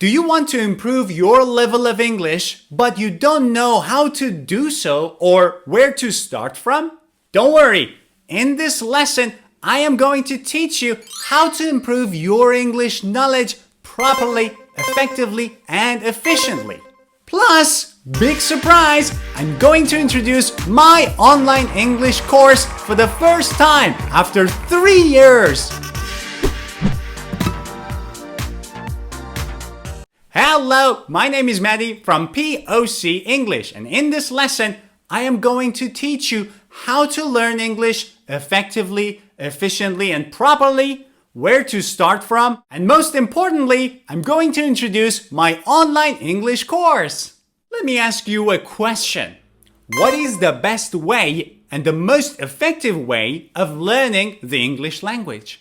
Do you want to improve your level of English, but you don't know how to do so or where to start from? Don't worry. In this lesson, I am going to teach you how to improve your English knowledge properly, effectively, and efficiently. Plus, big surprise, I'm going to introduce my online English course for the first time after 3 years. Hello, my name is Maddie from POC English, and in this lesson, I am going to teach you how to learn English effectively, efficiently, and properly, where to start from, and most importantly, I'm going to introduce my online English course. Let me ask you a question. What is the best way and the most effective way of learning the English language?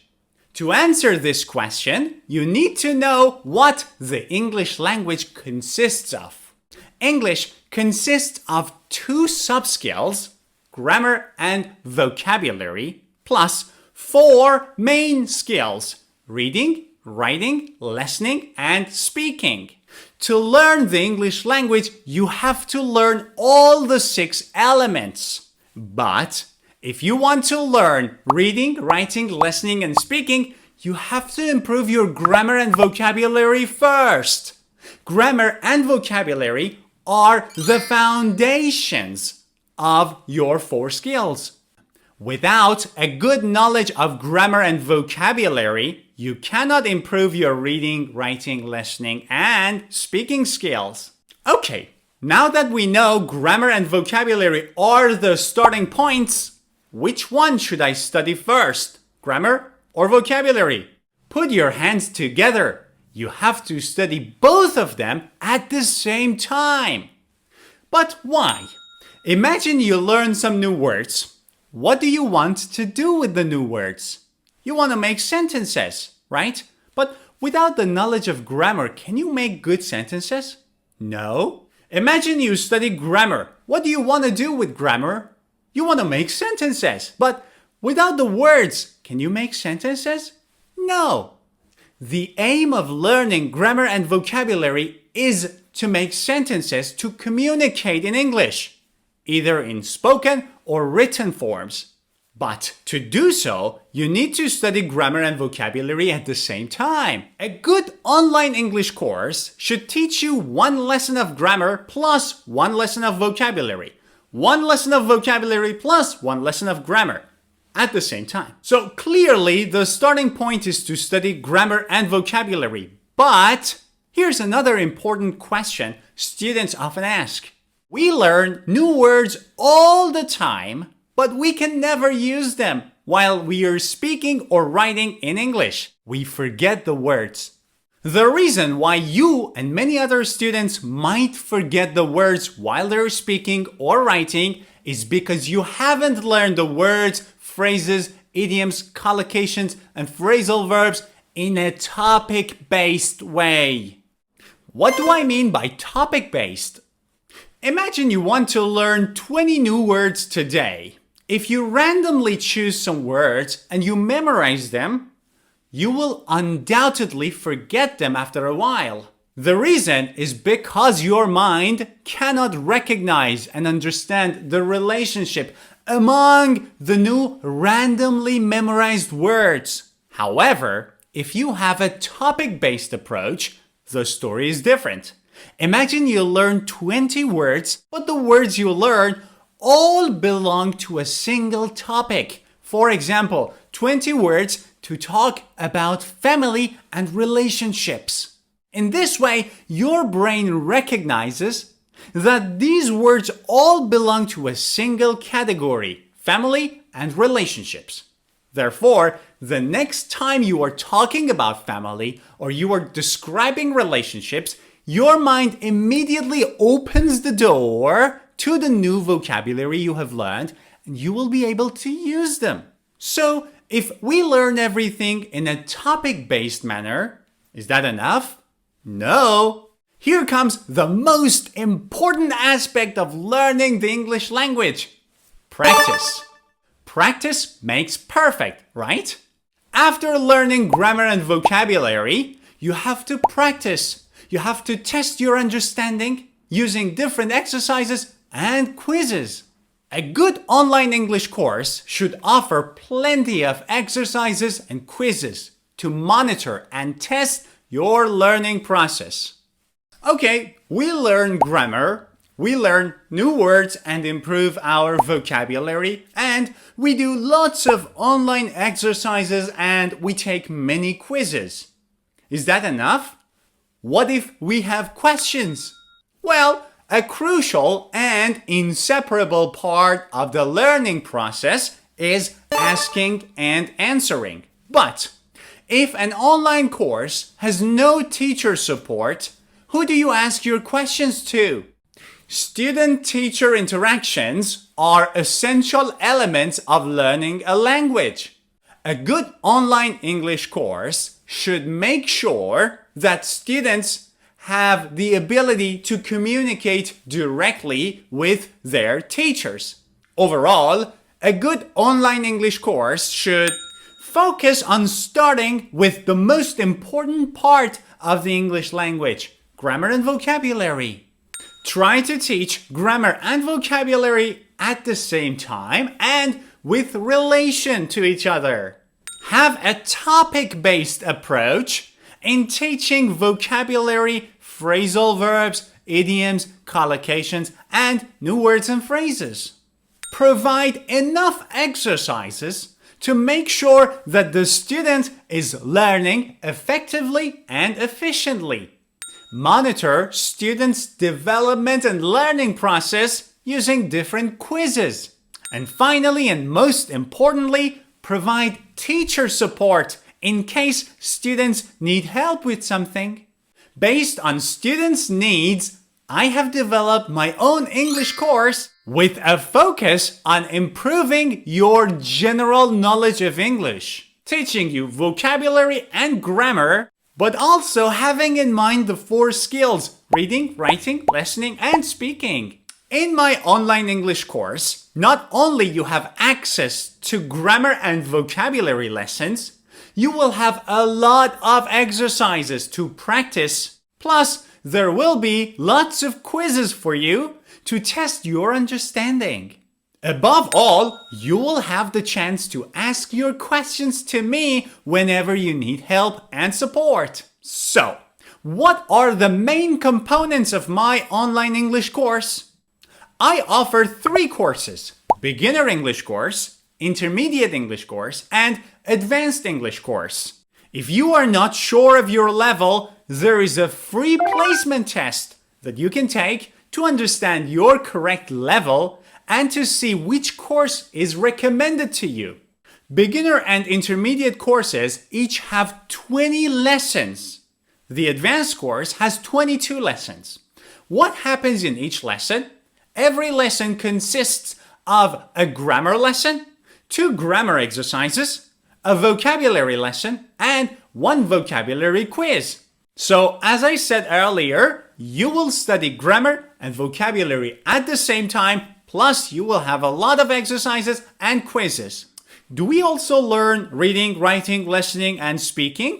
To answer this question, you need to know what the English language consists of. English consists of 2 subskills, grammar and vocabulary, plus 4 main skills, reading, writing, listening, and speaking. To learn the English language, you have to learn all the 6 elements. But if you want to learn reading, writing, listening, and speaking, you have to improve your grammar and vocabulary first. Grammar and vocabulary are the foundations of your 4 skills. Without a good knowledge of grammar and vocabulary, you cannot improve your reading, writing, listening, and speaking skills. Okay, now that we know grammar and vocabulary are the starting points, which one should I study first? Grammar or vocabulary? Put your hands together. You have to study both of them at the same time. But why? Imagine you learn some new words. What do you want to do with the new words? You want to make sentences, right? But without the knowledge of grammar, can you make good sentences? No. Imagine you study grammar. What do you want to do with grammar? You want to make sentences, but without the words, can you make sentences? No. The aim of learning grammar and vocabulary is to make sentences to communicate in English, either in spoken or written forms. But to do so, you need to study grammar and vocabulary at the same time. A good online English course should teach you 1 lesson of grammar plus 1 lesson of vocabulary. 1 lesson of vocabulary plus 1 lesson of grammar at the same time. So clearly, the starting point is to study grammar and vocabulary. But here's another important question students often ask. We learn new words all the time, but we can never use them while we are speaking or writing in English. We forget the words. The reason why you and many other students might forget the words while they're speaking or writing is because you haven't learned the words, phrases, idioms, collocations, and phrasal verbs in a topic-based way. What do I mean by topic-based? Imagine you want to learn 20 new words today. If you randomly choose some words and you memorize them, you will undoubtedly forget them after a while. The reason is because your mind cannot recognize and understand the relationship among the new randomly memorized words. However, if you have a topic-based approach, the story is different. Imagine you learn 20 words, but the words you learn all belong to a single topic. For example, 20 words to talk about family and relationships. In this way, your brain recognizes that these words all belong to a single category, family and relationships. Therefore, the next time you are talking about family or you are describing relationships, your mind immediately opens the door to the new vocabulary you have learned, and you will be able to use them. So, if we learn everything in a topic-based manner, is that enough? No. Here comes the most important aspect of learning the English language. Practice. Practice makes perfect, right? After learning grammar and vocabulary, you have to practice. you have to test your understanding using different exercises and quizzes. A good online English course should offer plenty of exercises and quizzes to monitor and test your learning process. Okay, we learn grammar, we learn new words and improve our vocabulary, and we do lots of online exercises and we take many quizzes. Is that enough? What if we have questions? Well, a crucial and inseparable part of the learning process is asking and answering. But if an online course has no teacher support, who do you ask your questions to? Student-teacher interactions are essential elements of learning a language. A good online English course should make sure that students have the ability to communicate directly with their teachers. Overall, a good online English course should focus on starting with the most important part of the English language, grammar and vocabulary. Try to teach grammar and vocabulary at the same time and with relation to each other. Have a topic-based approach in teaching vocabulary, phrasal verbs, idioms, collocations, and new words and phrases. Provide enough exercises to make sure that the student is learning effectively and efficiently. Monitor students' development and learning process using different quizzes. And finally, and most importantly, provide teacher support in case students need help with something. Based on students' needs, I have developed my own English course with a focus on improving your general knowledge of English, teaching you vocabulary and grammar, but also having in mind the 4 skills: reading, writing, listening, and speaking. In my online English course, not only you have access to grammar and vocabulary lessons, you will have a lot of exercises to practice. Plus, there will be lots of quizzes for you to test your understanding. Above all, you will have the chance to ask your questions to me whenever you need help and support. So, what are the main components of my online English course? I offer 3 courses: Beginner English course, Intermediate English course, and Advanced English course. If you are not sure of your level, there is a free placement test that you can take to understand your correct level and to see which course is recommended to you. Beginner and intermediate courses each have 20 lessons. The advanced course has 22 lessons. What happens in each lesson? Every lesson consists of a grammar lesson, 2 grammar exercises, a vocabulary lesson, and 1 vocabulary quiz. So, as I said earlier, you will study grammar and vocabulary at the same time, plus you will have a lot of exercises and quizzes. Do we also learn reading, writing, listening, and speaking?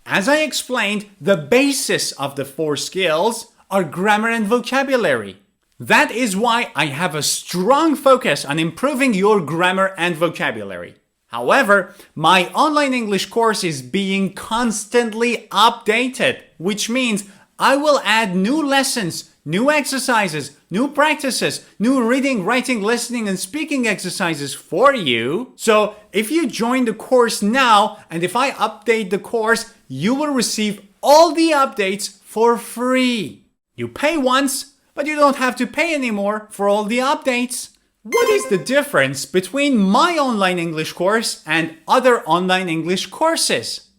As I explained, the basis of the 4 skills are grammar and vocabulary. That is why I have a strong focus on improving your grammar and vocabulary. However, my online English course is being constantly updated, which means I will add new lessons, new exercises, new practices, new reading, writing, listening, and speaking exercises for you. So if you join the course now, and if I update the course, you will receive all the updates for free. You pay once, but you don't have to pay anymore for all the updates. What is the difference between my online English course and other online English courses?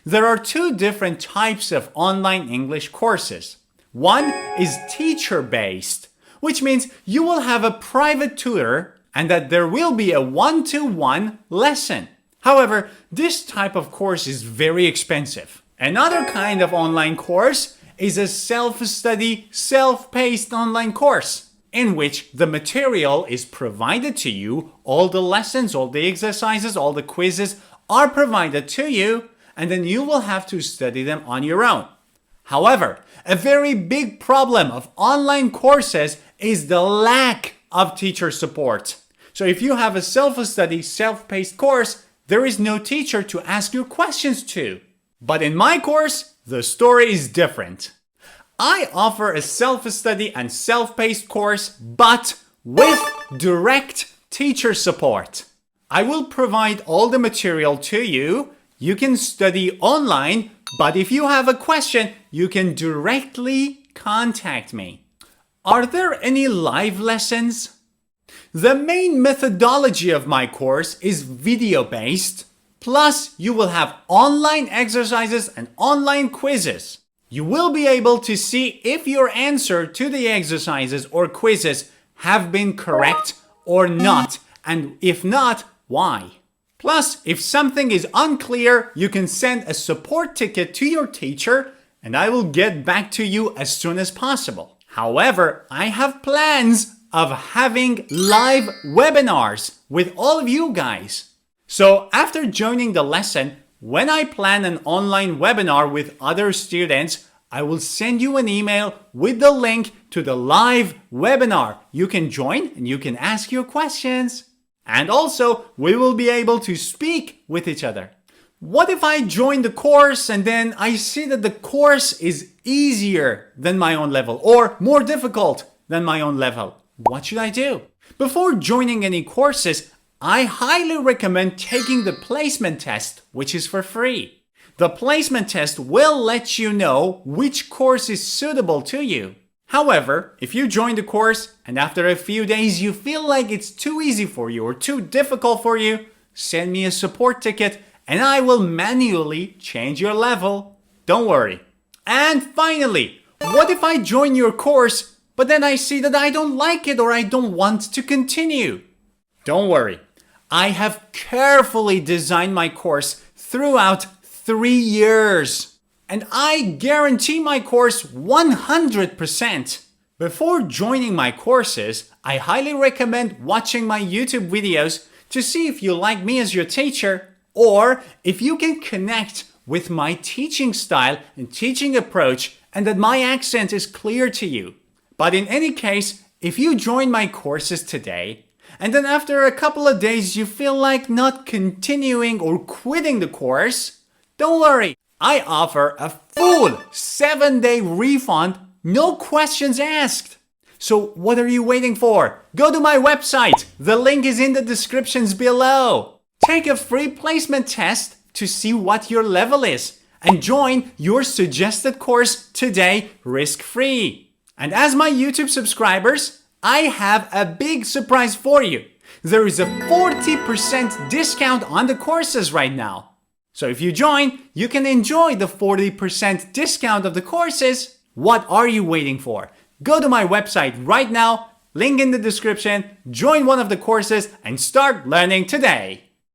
There are 2 different types of online English courses. One is teacher-based, which means you will have a private tutor and that there will be a 1-to-1 lesson. However, this type of course is very expensive. Another kind of online course is a self-study, self-paced online course, in which the material is provided to you, all the lessons, all the exercises, all the quizzes are provided to you, and then you will have to study them on your own. However, a very big problem of online courses is the lack of teacher support. So if you have a self-study, self-paced course, there is no teacher to ask your questions to. But in my course, the story is different. I offer a self-study and self-paced course, but with direct teacher support. I will provide all the material to you. You can study online, but if you have a question, you can directly contact me. Are there any live lessons? The main methodology of my course is video-based, plus you will have online exercises and online quizzes. You will be able to see if your answer to the exercises or quizzes have been correct or not, and if not, why. Plus, if something is unclear, you can send a support ticket to your teacher and I will get back to you as soon as possible. However, I have plans of having live webinars with all of you guys. So after joining the lesson, when I plan an online webinar with other students, I will send you an email with the link to the live webinar. You can join and you can ask your questions. And also, we will be able to speak with each other. What if I join the course and then I see that the course is easier than my own level or more difficult than my own level? What should I do? Before joining any courses, I highly recommend taking the placement test, which is for free. The placement test will let you know which course is suitable to you. However, if you join the course and after a few days you feel like it's too easy for you or too difficult for you, send me a support ticket and I will manually change your level. Don't worry. And finally, what if I join your course, but then I see that I don't like it or I don't want to continue? Don't worry. I have carefully designed my course throughout 3 years. And I guarantee my course 100%. Before joining my courses, I highly recommend watching my YouTube videos to see if you like me as your teacher or if you can connect with my teaching style and teaching approach and that my accent is clear to you. But in any case, if you join my courses today, and then after a couple of days you feel like not continuing or quitting the course, don't worry. I offer a full 7-day refund, no questions asked. So what are you waiting for? Go to my website. The link is in the descriptions below. Take a free placement test to see what your level is and join your suggested course today risk-free. And as my YouTube subscribers, I have a big surprise for you. There is a 40% discount on the courses right now. So if you join, you can enjoy the 40% discount of the courses. What are you waiting for? Go to my website right now, link in the description, join one of the courses and start learning today.